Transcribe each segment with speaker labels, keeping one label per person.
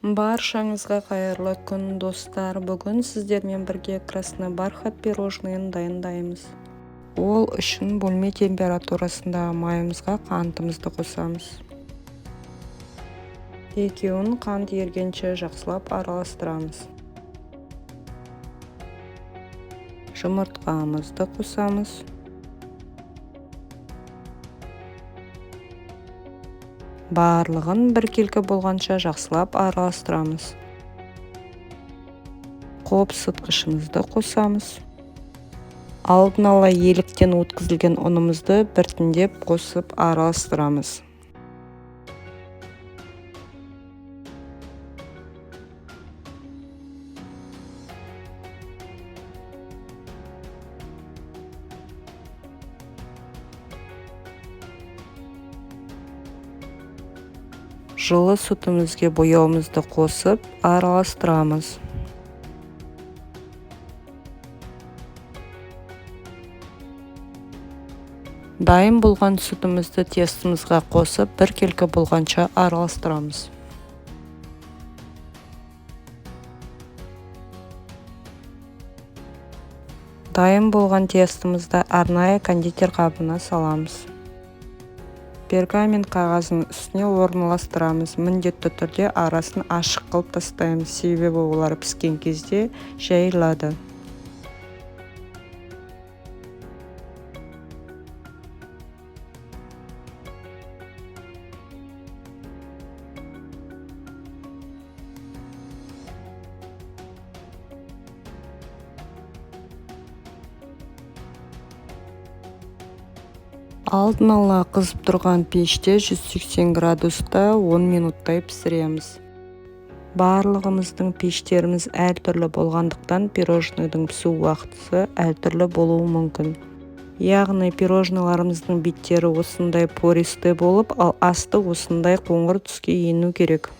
Speaker 1: Баршаңызға қайырлы күн, достар. Бүгін сіздермен бірге красный бархат пирожныйын дайындаймыз. Ол үшін бөлме температурасындағы майымызға қантымызды қосамыз. Екеуін қант ергенше жақсылап араластырамыз. Жұмыртқамызды қосамыз. Барлығын біркелкі болғанша жақсылап араластырамыз. Қопсытқышымызды қосамыз. Алдын ала еліктен өткізілген ұнымызды біртіндеп қосып араластырамыз. Жылы сүтімізге бояуымызды қосып араластырамыз. Дайын болған сүтімізді тестімізге қосып біркелкі болғанша араластырамыз. Дайын болған тестімізді арнайы кондитер қабына саламыз. Пергамент қағазының үстіне орналастырамыз. Міндетті түрде арасын ашық қылып тастаймыз, себебі олар піскен кезде жайылады. Алдын ала қызып тұрған пеште 180 градуста 10 минуттай пісіреміз. Барлығымыздың пештеріміз әртүрлі болғандықтан пирожныйдың пісу уақытысы әртүрлі болуы мүмкін. Яғни пирожныларымыздың беттері осындай пористы болып, ал асты осындай қоңыр түске ену керек.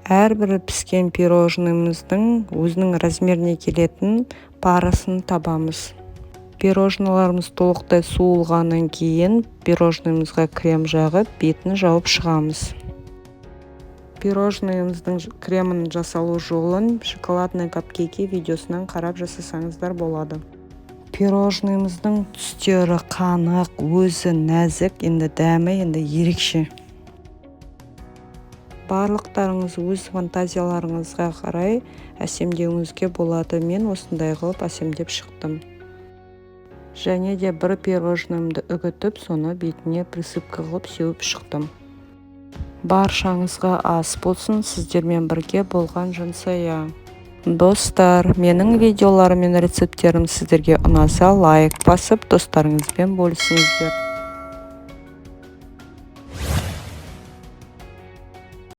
Speaker 1: Әрбір піскен пирожнымыздың өзінің размеріне келетін парасын табамыз. Пирожныларымыз толықтай суылғаннан кейін пирожнымызға крем жағып, бетін жауып шығамыз. Пирожнымыздың кремін жасалу жолын шоколадный капкейки видеосынан қарап жасасаңыздар болады. Пирожнымыздың түстері қанық, өзі нәзік, енді дәмі енді ерекше. Барлықтарыңыз өз фантазияларыңызға қарай әсемдеуіңізге болады. Мен осындай қылып әсемдеп шықтым. Және де бір пирожнымды үгітіп, соны бетіне присыпка қылып сеуіп шықтым. Баршаңызға ас болсын, сіздермен бірге болған Жансая. Достар, менің видеоларым мен рецептерім сіздерге ұнаса, лайк басып, достарыңызбен бөлісіңіздер.